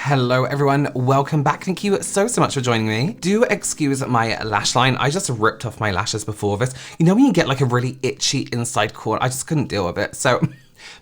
Hello everyone, welcome back. Thank you so much for joining me. Do excuse my lash line. I just ripped off my lashes before this. You know when you get like a really itchy inside corner? I just couldn't deal with it. So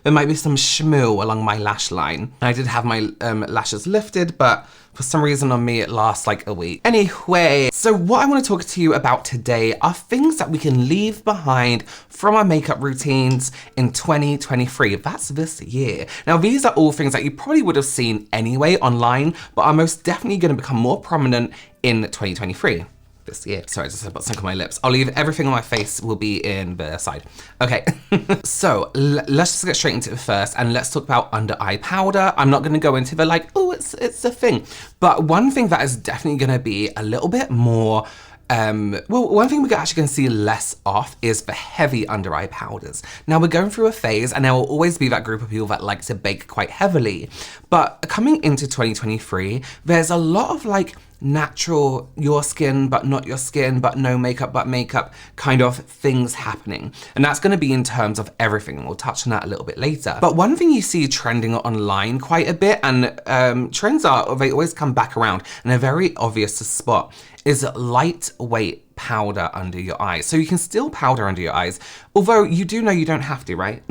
there might be some schmoo along my lash line. I did have my lashes lifted, but for some reason on me, it lasts like a week. Anyway, so what I want to talk to you about today are things that we can leave behind from our makeup routines in 2023. That's this year. Now, these are all things that you probably would have seen anyway online, but are most definitely going to become more prominent in 2023. This year. Sorry, I just put something on my lips. I'll leave everything on my face will be in the side. Okay, so let's just get straight into it first and let's talk about under eye powder. I'm not gonna go into the like, oh, it's a thing. But one thing that is definitely gonna be a little bit more well, one thing we're actually going to see less of is the heavy under eye powders. Now we're going through a phase and there will always be that group of people that like to bake quite heavily. But coming into 2023, there's a lot of like natural, your skin, but not your skin, but no makeup, but makeup kind of things happening. And that's going to be in terms of everything. We'll touch on that a little bit later. But one thing you see trending online quite a bit, and trends they always come back around and they're very obvious to spot, is lightweight powder under your eyes. So you can still powder under your eyes, although you do know you don't have to, right?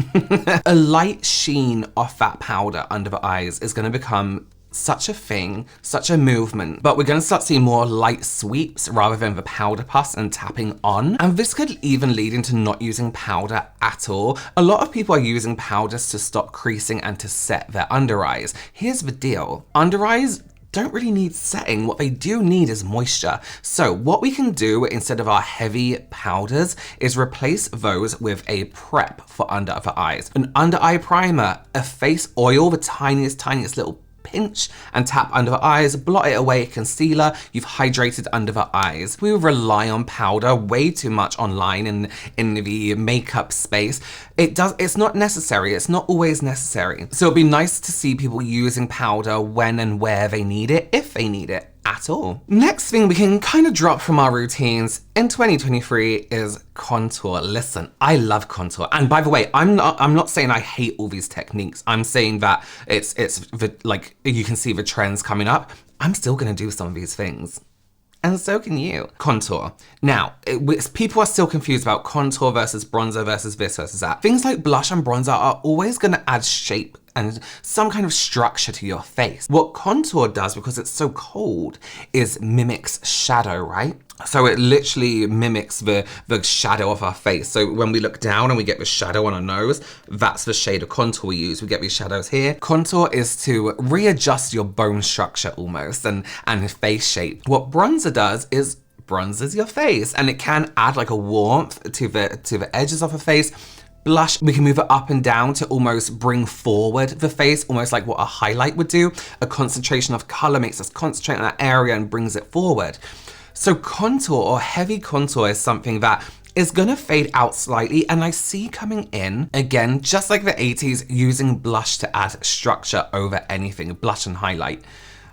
A light sheen off that powder under the eyes is going to become such a thing, such a movement, but we're going to start seeing more light sweeps rather than the powder puffs and tapping on. And this could even lead into not using powder at all. A lot of people are using powders to stop creasing and to set their under eyes. Here's the deal. Under eyes don't really need setting. What they do need is moisture. So what we can do instead of our heavy powders is replace those with a prep for under the eyes. An under eye primer, a face oil, the tiniest little pinch and tap under the eyes, blot it away, concealer, you've hydrated under the eyes. We rely on powder way too much online in the makeup space. It's not necessary, it's not always necessary. So it'd be nice to see people using powder when and where they need it, if they need it at all. Next thing we can kind of drop from our routines in 2023 is contour. Listen, I love contour. And by the way, I'm not saying I hate all these techniques. I'm saying that it's like you can see the trends coming up. I'm still gonna do some of these things. And so can you. Contour. Now, people are still confused about contour versus bronzer versus this versus that. Things like blush and bronzer are always gonna add shape and some kind of structure to your face. What contour does, because it's so cold, is mimics shadow, right? So it literally mimics the shadow of our face. So when we look down and we get the shadow on our nose, that's the shade of contour we use. We get these shadows here. Contour is to readjust your bone structure almost and face shape. What bronzer does is bronzes your face, and it can add like a warmth to the edges of a face. Blush, we can move it up and down to almost bring forward the face, almost like what a highlight would do. A concentration of color makes us concentrate on that area and brings it forward. So contour or heavy contour is something that is gonna fade out slightly, and I see coming in, again, just like the 80s, using blush to add structure over anything, blush and highlight.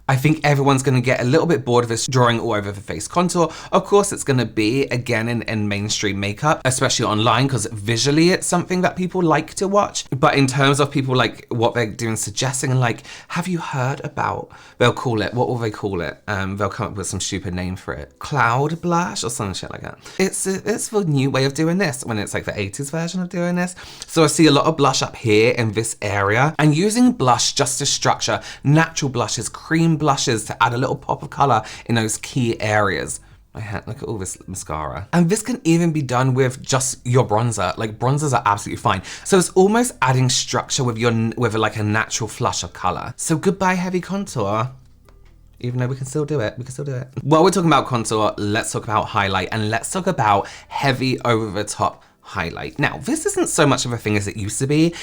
I think everyone's gonna get a little bit bored of this drawing all over the face contour. Of course, it's gonna be, again, in mainstream makeup, especially online, because visually it's something that people like to watch. But in terms of people like what they're doing, suggesting, and like, have you heard about, they'll call it, what will they call it? They'll come up with some stupid name for it. Cloud blush or some shit like that. It's the new way of doing this, when it's like the 80s version of doing this. So I see a lot of blush up here in this area, and using blush just to structure natural blushes, cream blushes to add a little pop of color in those key areas. My hand, look at all this mascara. And this can even be done with just your bronzer. Like bronzers are absolutely fine. So it's almost adding structure with like a natural flush of color. So goodbye heavy contour. Even though we can still do it, While we're talking about contour, let's talk about highlight, and let's talk about heavy over the top highlight. Now, this isn't so much of a thing as it used to be.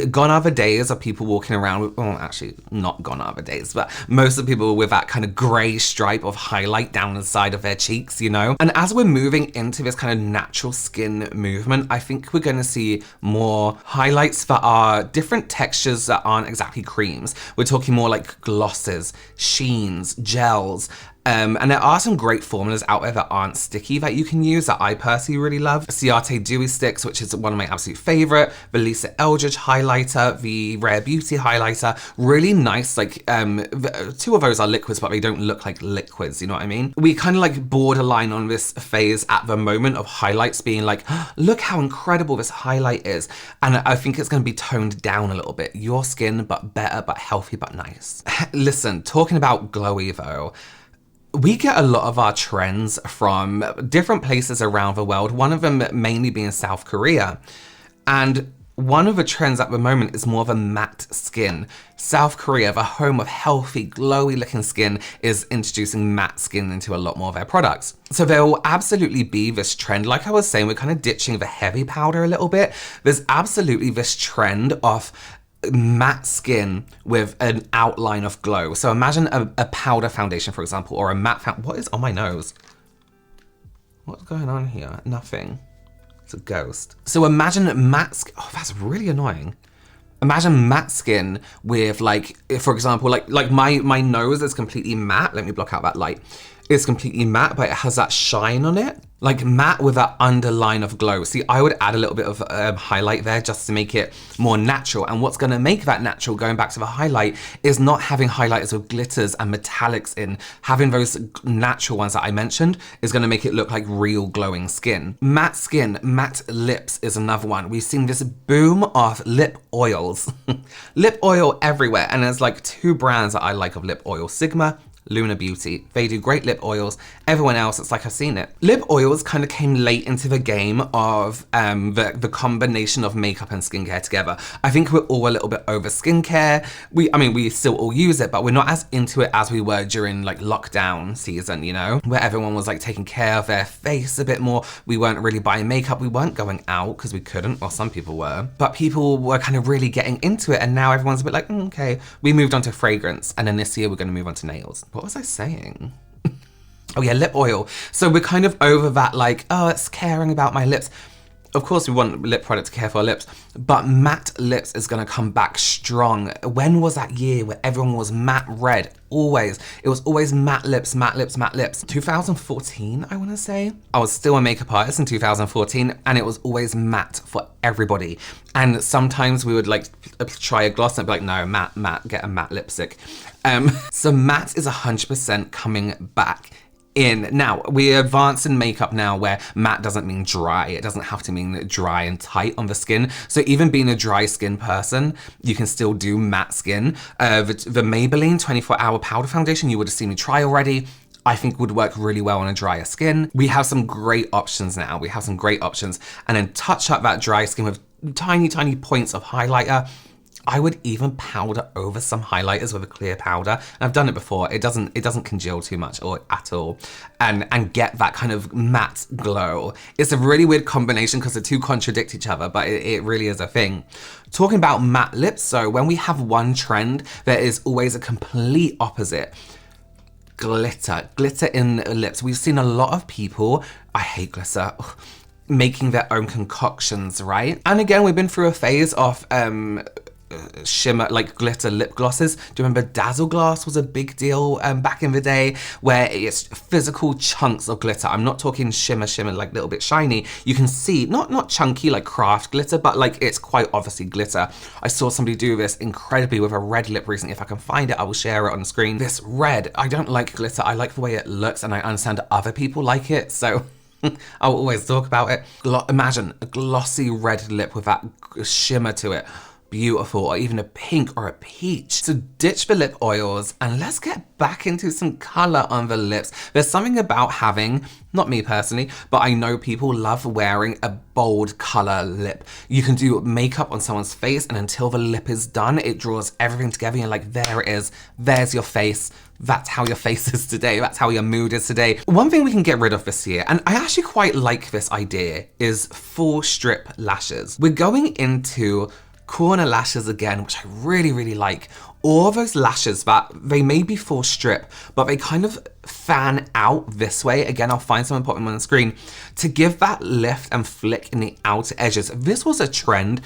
Gone are the days of people walking around with, well, actually, not gone are the days, but most of the people with that kind of gray stripe of highlight down the side of their cheeks, you know? And as we're moving into this kind of natural skin movement, I think we're gonna see more highlights that are different textures that aren't exactly creams. We're talking more like glosses, sheens, gels, And there are some great formulas out there that aren't sticky that you can use that I personally really love. Ciate Dewy Sticks, which is one of my absolute favorite. The Lisa Eldridge highlighter, the Rare Beauty highlighter, really nice. Like two of those are liquids, but they don't look like liquids, you know what I mean? We kind of like borderline on this phase at the moment of highlights being like, look how incredible this highlight is. And I think it's going to be toned down a little bit. Your skin, but better, but healthy, but nice. Listen, talking about glowy though, we get a lot of our trends from different places around the world, one of them mainly being South Korea. And one of the trends at the moment is more of a matte skin. South Korea, the home of healthy, glowy looking skin, is introducing matte skin into a lot more of their products. So there will absolutely be this trend. Like I was saying, we're kind of ditching the heavy powder a little bit. There's absolutely this trend of matte skin with an outline of glow. So imagine a powder foundation, for example, or a matte what is on my nose? What's going on here? Nothing. It's a ghost. So imagine matte skin. Oh, that's really annoying. Imagine matte skin with like, for example, like my nose is completely matte. Let me block out that light. It's completely matte, but it has that shine on it. Like matte with that underline of glow. See, I would add a little bit of highlight there just to make it more natural. And what's gonna make that natural, going back to the highlight, is not having highlighters with glitters and metallics in. Having those natural ones that I mentioned is gonna make it look like real glowing skin. Matte skin, matte lips is another one. We've seen this boom of lip oils. Lip oil everywhere. And there's like two brands that I like of lip oil, Sigma, Luna Beauty. They do great lip oils. Everyone else, it's like I've seen it. Lip oils kind of came late into the game of the combination of makeup and skincare together. I think we're all a little bit over skincare. We still all use it, but we're not as into it as we were during like lockdown season, you know, where everyone was like taking care of their face a bit more. We weren't really buying makeup. We weren't going out because we couldn't, or some people were, but people were kind of really getting into it. And now everyone's a bit like, okay, we moved on to fragrance. And then this year we're going to move on to nails. What was I saying? Oh yeah, lip oil. So we're kind of over that like, oh, it's caring about my lips. Of course we want lip product to care for our lips, but matte lips is gonna come back strong. When was that year where everyone was matte red? Always. It was always matte lips, matte lips, matte lips. 2014, I wanna say. I was still a makeup artist in 2014 and it was always matte for everybody. And sometimes we would like try a gloss and be like, no, matte, get a matte lipstick. So matte is 100% coming back in. Now, we advance in makeup now where matte doesn't mean dry. It doesn't have to mean dry and tight on the skin. So even being a dry skin person, you can still do matte skin. The Maybelline 24-hour powder foundation, you would have seen me try already, I think would work really well on a drier skin. We have some great options now. We have some great options. And then touch up that dry skin with tiny, tiny points of highlighter. I would even powder over some highlighters with a clear powder. And I've done it before. It doesn't congeal too much or at all. And get that kind of matte glow. It's a really weird combination because the two contradict each other, but it really is a thing. Talking about matte lips, so when we have one trend, there is always a complete opposite. Glitter in lips. We've seen a lot of people, I hate glitter, making their own concoctions, right? And again, we've been through a phase of shimmer, like glitter lip glosses. Do you remember Dazzle Glass was a big deal back in the day, where it's physical chunks of glitter. I'm not talking shimmer, like a little bit shiny. You can see, not chunky like craft glitter, but like it's quite obviously glitter. I saw somebody do this incredibly with a red lip recently. If I can find it, I will share it on the screen. This red, I don't like glitter. I like the way it looks and I understand other people like it, so I'll always talk about it. Imagine a glossy red lip with that shimmer to it. Beautiful, or even a pink or a peach. So ditch the lip oils and let's get back into some color on the lips. There's something about having, not me personally, but I know people love wearing a bold color lip. You can do makeup on someone's face and until the lip is done, it draws everything together and you're like, there it is, there's your face. That's how your face is today. That's how your mood is today. One thing we can get rid of this year, and I actually quite like this idea, is full strip lashes. We're going into corner lashes again, which I really, really like. All those lashes that they may be full strip, but they kind of fan out this way. Again, I'll find someone, put them on the screen to give that lift and flick in the outer edges. This was a trend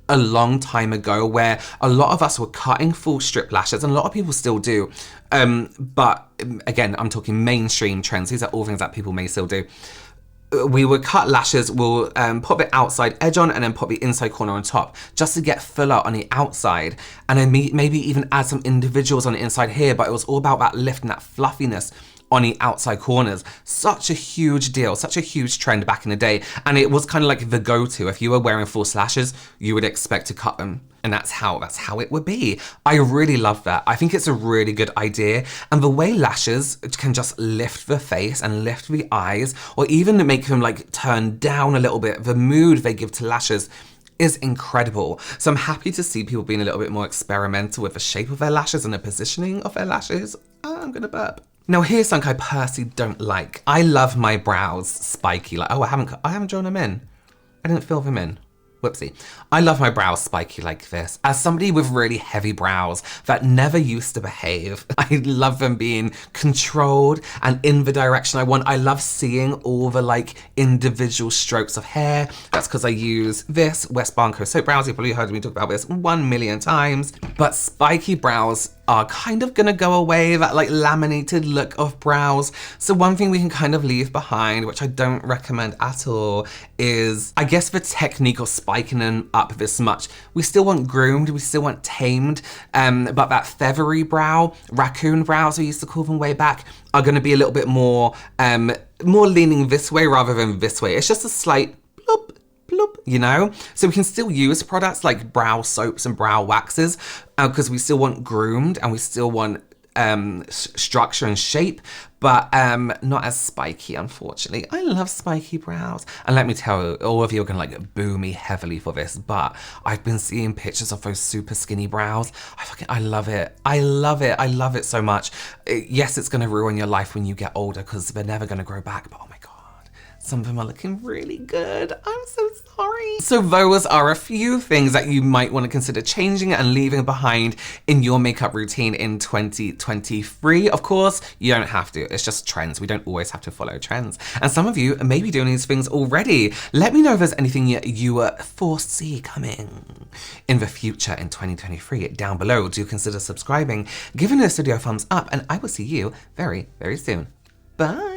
a long time ago where a lot of us were cutting full strip lashes, and a lot of people still do. But again, I'm talking mainstream trends. These are all things that people may still do. We would cut lashes, we'll pop the outside edge on and then pop the inside corner on top just to get fuller on the outside, and then maybe even add some individuals on the inside here, but it was all about that lift and that fluffiness on the outside corners. Such a huge deal, such a huge trend back in the day, and it was kind of like the go-to. If you were wearing false lashes, you would expect to cut them, and that's how it would be. I really love that. I think it's a really good idea, and the way lashes can just lift the face and lift the eyes, or even make them like turn down a little bit, the mood they give to lashes is incredible. So I'm happy to see people being a little bit more experimental with the shape of their lashes and the positioning of their lashes. I'm gonna burp. Now here's something I personally don't like. I love my brows spiky. Like, oh, I haven't drawn them in. I didn't fill them in. Whoopsie. I love my brows spiky like this. As somebody with really heavy brows that never used to behave, I love them being controlled and in the direction I want. I love seeing all the like individual strokes of hair. That's because I use this West Barnco soap brows. You've probably heard me talk about this 1,000,000 times. But spiky brows are kind of gonna go away, that like laminated look of brows. So one thing we can kind of leave behind, which I don't recommend at all, is I guess the technique of spiking them up this much. We still want groomed, we still want tamed, but that feathery brow, raccoon brows we used to call them way back, are gonna be a little bit more, more leaning this way rather than this way. It's just a slight bloop, bloop, you know? So we can still use products like brow soaps and brow waxes because we still want groomed and we still want structure and shape, but not as spiky, unfortunately. I love spiky brows. And let me tell you, all of you are gonna like boo me heavily for this, but I've been seeing pictures of those super skinny brows. I love it. I love it. I love it so much. Yes, it's gonna ruin your life when you get older because they're never gonna grow back, but oh my God. Some of them are looking really good. I'm so sorry. So those are a few things that you might want to consider changing and leaving behind in your makeup routine in 2023. Of course, you don't have to. It's just trends. We don't always have to follow trends. And some of you may be doing these things already. Let me know if there's anything you foresee coming in the future in 2023 down below. Do consider subscribing, giving this video a thumbs up, and I will see you very, very soon. Bye.